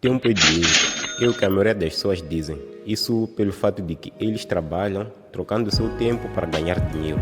Tempo é dinheiro. É o que a maioria das pessoas dizem. Isso pelo fato de que eles trabalham trocando o seu tempo para ganhar dinheiro.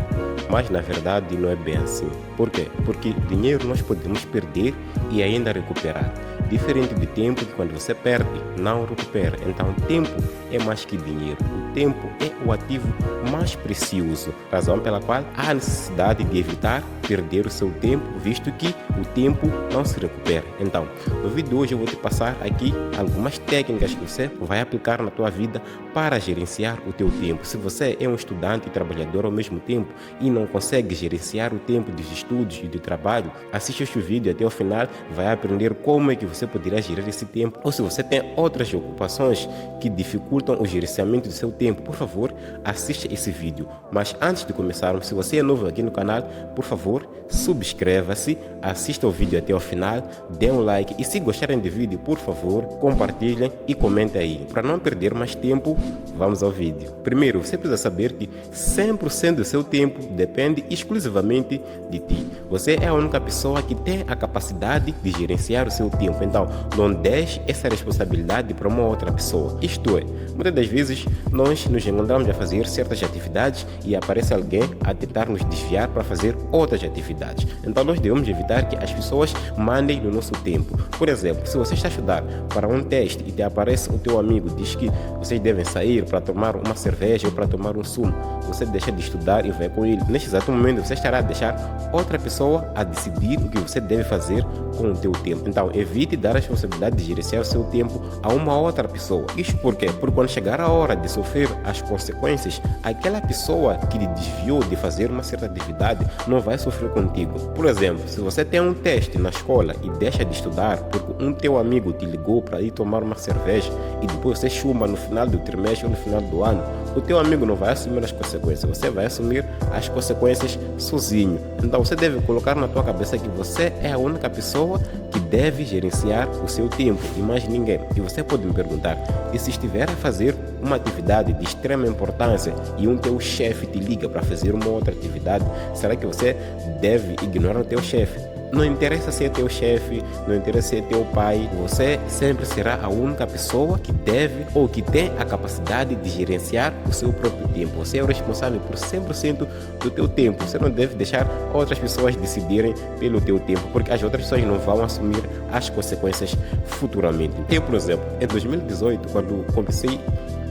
Mas na verdade não é bem assim. Por quê? Porque dinheiro nós podemos perder e ainda recuperar. Diferente de tempo que quando você perde, não recupera. Então tempo é mais que dinheiro. O tempo é o ativo mais precioso. Razão pela qual há necessidade de evitar perder o seu tempo, visto que o tempo não se recupera. Então, no vídeo de hoje eu vou te passar aqui algumas técnicas que você vai aplicar na tua vida para gerenciar o teu tempo. Se você é um estudante e trabalhador ao mesmo tempo e não consegue gerenciar o tempo dos estudos e do trabalho, assiste este vídeo até o final, vai aprender como é que você poderá gerir esse tempo. Ou se você tem outras ocupações que dificultam o gerenciamento do seu tempo, por favor, assista esse vídeo. Mas antes de começarmos, se você é novo aqui no canal, por favor, subscreva-se, assista o vídeo até o final, dê um like e se gostarem do vídeo, por favor, compartilhem e comentem aí. Para não perder mais tempo, vamos ao vídeo. Primeiro, você precisa saber que 100% do seu tempo depende exclusivamente de ti. Você é a única pessoa que tem a capacidade de gerenciar o seu tempo. Então, não deixe essa responsabilidade para uma outra pessoa. Isto é, muitas das vezes nós nos encontramos a fazer certas atividades e aparece alguém a tentar nos desviar para fazer outras atividades. Então, nós devemos evitar que as pessoas mandem no nosso tempo. Por exemplo, se você está a estudar para um teste e te aparece o teu amigo, diz que vocês devem sair para tomar uma cerveja ou para tomar um sumo, você deixa de estudar e vai com ele. Neste exato momento, você estará a deixar outra pessoa a decidir o que você deve fazer com o teu tempo. Então, evite dar a responsabilidade de gerenciar o seu tempo a uma outra pessoa. Isso por quê? Porque quando chegar a hora de sofrer as consequências, aquela pessoa que lhe desviou de fazer uma certa atividade não vai sofrer contigo. Por exemplo, se você tem um teste na escola e deixa de estudar porque um teu amigo te ligou para ir tomar uma cerveja e depois você chumba no final do trimestre ou no final do ano, o teu amigo não vai assumir as consequências, você vai assumir as consequências sozinho. Então você deve colocar na tua cabeça que você é a única pessoa que deve gerenciar o seu tempo e mais ninguém. E você pode me perguntar, e se estiver a fazer uma atividade de extrema importância e um teu chefe te liga para fazer uma outra atividade, será que você deve ignorar o teu chefe? Não interessa se é teu chefe, não interessa se é teu pai, você sempre será a única pessoa que deve ou que tem a capacidade de gerenciar o seu próprio tempo. Você é o responsável por 100% do teu tempo. Você não deve deixar outras pessoas decidirem pelo teu tempo, porque as outras pessoas não vão assumir as consequências futuramente. Eu, por exemplo, em 2018, quando comecei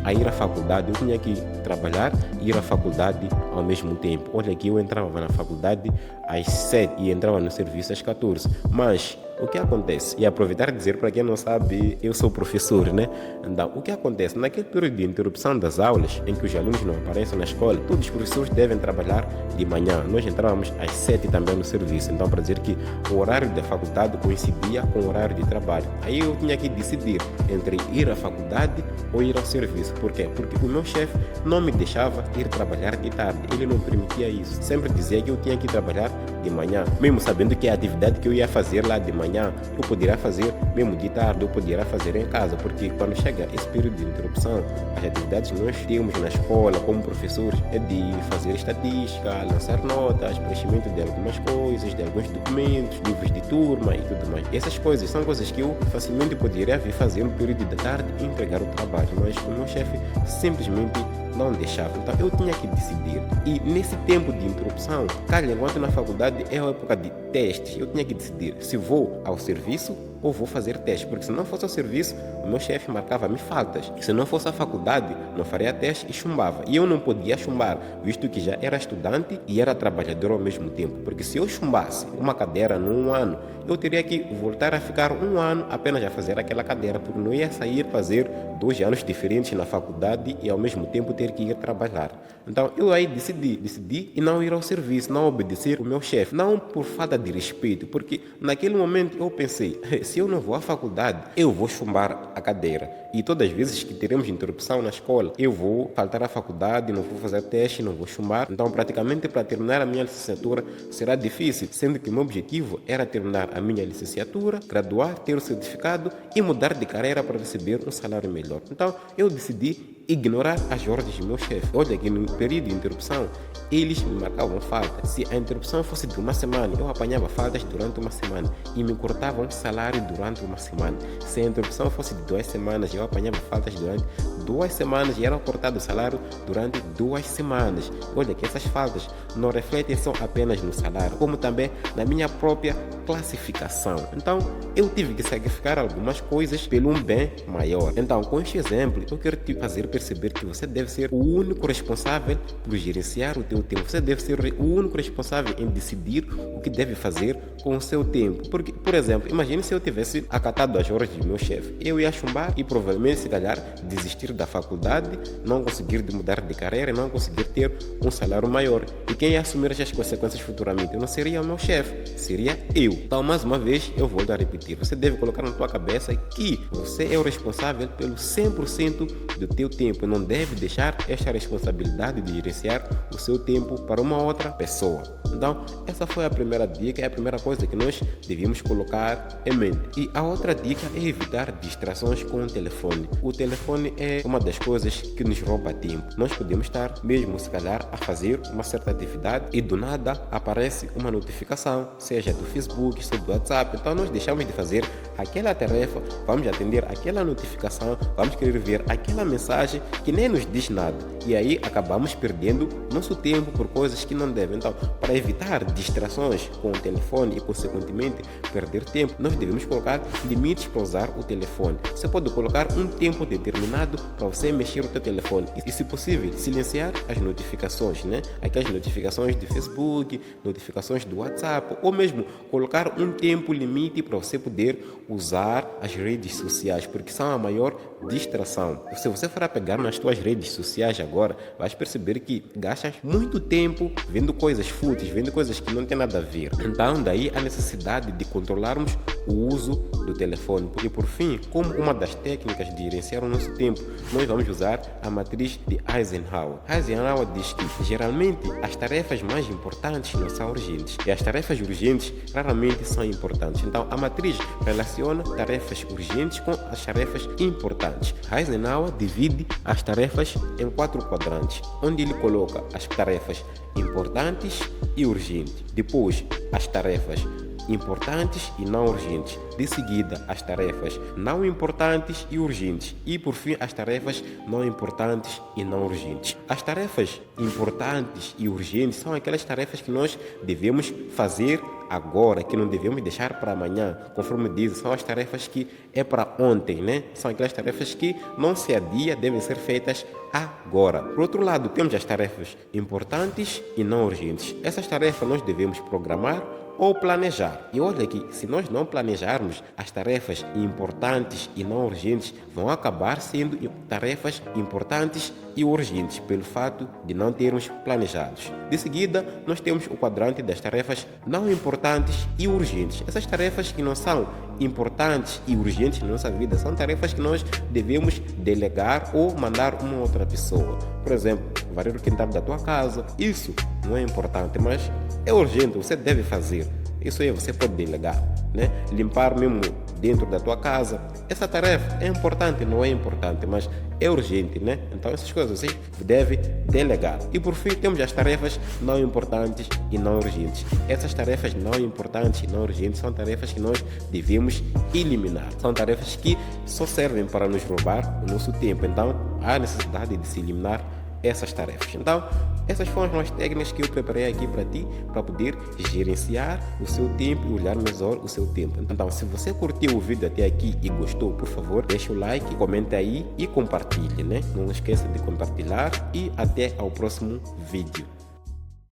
a ir à faculdade, eu tinha que trabalhar e ir à faculdade ao mesmo tempo. Olha aqui, eu entrava na faculdade às 7 e entrava no serviço às 14. Mas o que acontece? E aproveitar e dizer para quem não sabe, eu sou professor, né? Então, o que acontece? Naquele período de interrupção das aulas, em que os alunos não aparecem na escola, todos os professores devem trabalhar de manhã. Nós entrávamos às 7 também no serviço. Então, para dizer que o horário da faculdade coincidia com o horário de trabalho. Aí eu tinha que decidir entre ir à faculdade ou ir ao serviço. Por quê? Porque o meu chefe não me deixava ir trabalhar de tarde. Ele não permitia isso. Sempre dizia que eu tinha que trabalhar de manhã, mesmo sabendo que a atividade que eu ia fazer lá de manhã, eu poderia fazer mesmo de tarde, eu poderia fazer em casa, porque quando chega esse período de interrupção, as atividades que nós temos na escola como professores é de fazer estatística, lançar notas, preenchimento de algumas coisas, de alguns documentos, livros de turma e tudo mais. Essas coisas são coisas que eu facilmente poderia vir fazer no período da tarde e entregar o trabalho, mas o meu chefe simplesmente não deixava. Então eu tinha que decidir. E nesse tempo de interrupção, calha, enquanto na faculdade é a época de testes, eu tinha que decidir se vou ao serviço ou vou fazer teste, porque se não fosse ao serviço, o meu chefe marcava-me faltas. Se não fosse à faculdade, não faria teste e chumbava. E eu não podia chumbar, visto que já era estudante e era trabalhador ao mesmo tempo. Porque se eu chumbasse uma cadeira num ano, eu teria que voltar a ficar um ano apenas a fazer aquela cadeira, porque não ia sair fazer 2 anos diferentes na faculdade e ao mesmo tempo ter que ir trabalhar. Então eu aí decidi e não ir ao serviço, não obedecer o meu chefe, não por falta de respeito, porque naquele momento eu pensei, se eu não vou à faculdade, eu vou chumbar a cadeira. E todas as vezes que teremos interrupção na escola, eu vou faltar à faculdade, não vou fazer teste, não vou chumbar. Então praticamente para terminar a minha licenciatura será difícil, sendo que o meu objetivo era terminar a minha licenciatura, graduar, ter o certificado e mudar de carreira para receber um salário melhor. Então eu decidi ignorar as ordens do meu chefe. Olha que no período de interrupção, eles me marcavam falta. Se a interrupção fosse de uma semana, eu apanhava faltas durante uma semana e me cortavam salário durante uma semana. Se a interrupção fosse de 2 semanas, eu apanhava faltas durante 2 semanas e era cortado o salário durante 2 semanas. Olha que essas faltas não refletem só apenas no salário, como também na minha própria classificação. Então, eu tive que sacrificar algumas coisas pelo um bem maior. Então, com este exemplo, eu quero te fazer perceber que você deve ser o único responsável por gerenciar o teu tempo. Você deve ser o único responsável em decidir o que deve fazer com o seu tempo. Porque, por exemplo, imagine se eu tivesse acatado as ordens do meu chefe. Eu ia chumbar e provavelmente, se calhar, desistir da faculdade, não conseguir mudar de carreira, não conseguir ter um salário maior. E quem ia assumir essas consequências futuramente? Eu não seria o meu chefe, seria eu. Então, mais uma vez, eu volto a repetir. Você deve colocar na tua cabeça que você é o responsável pelo 100% do teu tempo. Não deve deixar esta responsabilidade de gerenciar o seu tempo para uma outra pessoa. Então, essa foi a primeira dica, é a primeira coisa que nós devíamos colocar em mente. E a outra dica é evitar distrações com o telefone. O telefone é uma das coisas que nos rouba tempo. Nós podemos estar mesmo, se calhar, a fazer uma certa atividade e do nada aparece uma notificação, seja do Facebook, seja do WhatsApp. Então, nós deixamos de fazer aquela tarefa, vamos atender aquela notificação, vamos querer ver aquela mensagem que nem nos diz nada. E aí acabamos perdendo nosso tempo por coisas que não devem. Então, para evitar distrações com o telefone e, consequentemente, perder tempo, nós devemos colocar limites para usar o telefone. Você pode colocar um tempo determinado para você mexer o teu telefone e, se possível, silenciar as notificações, né? Aquelas notificações do Facebook, notificações do WhatsApp, ou mesmo colocar um tempo limite para você poder usar as redes sociais, porque são a maior distração. Se você for a pegar nas tuas redes sociais agora, vais perceber que gastas muito tempo vendo coisas fúteis, vendo coisas que não têm nada a ver. Então, daí a necessidade de controlarmos o uso do telefone. E por fim, como uma das técnicas de gerenciar o nosso tempo, nós vamos usar a matriz de Eisenhower. Eisenhower diz que, geralmente, as tarefas mais importantes não são urgentes e as tarefas urgentes raramente são importantes. Então, a matriz relaciona tarefas urgentes com as tarefas importantes. Eisenhower divide as tarefas em 4 quadrantes, onde ele coloca as tarefas importantes e urgentes. Depois, as tarefas importantes e não urgentes. De seguida, as tarefas não importantes e urgentes. E, por fim, as tarefas não importantes e não urgentes. As tarefas importantes e urgentes são aquelas tarefas que nós devemos fazer agora, que não devemos deixar para amanhã. Conforme diz, são as tarefas que é para ontem, né? São aquelas tarefas que não se adia, devem ser feitas agora. Por outro lado, temos as tarefas importantes e não urgentes. Essas tarefas nós devemos programar ou planejar. E olha que, se nós não planejarmos, as tarefas importantes e não urgentes vão acabar sendo tarefas importantes e urgentes, pelo fato de não termos planejados. De seguida, nós temos o quadrante das tarefas não importantes e urgentes. Essas tarefas que não são importantes e urgentes na nossa vida são tarefas que nós devemos delegar ou mandar uma outra pessoa. Por exemplo, varrer o quintal da tua casa. Isso não é importante, mas é urgente, você deve fazer. Isso aí você pode delegar, né? Limpar mesmo dentro da tua casa. Essa tarefa é importante, não é importante, mas é urgente, né? Então essas coisas você deve delegar. E por fim temos as tarefas não importantes e não urgentes. Essas tarefas não importantes e não urgentes são tarefas que nós devemos eliminar. São tarefas que só servem para nos roubar o nosso tempo. Então há necessidade de se eliminar essas tarefas. Então, essas foram as técnicas que eu preparei aqui para ti, para poder gerenciar o seu tempo e olhar melhor o seu tempo. Então, se você curtiu o vídeo até aqui e gostou, por favor, deixa o like, comenta aí e compartilhe, né? Não esqueça de compartilhar e até ao próximo vídeo.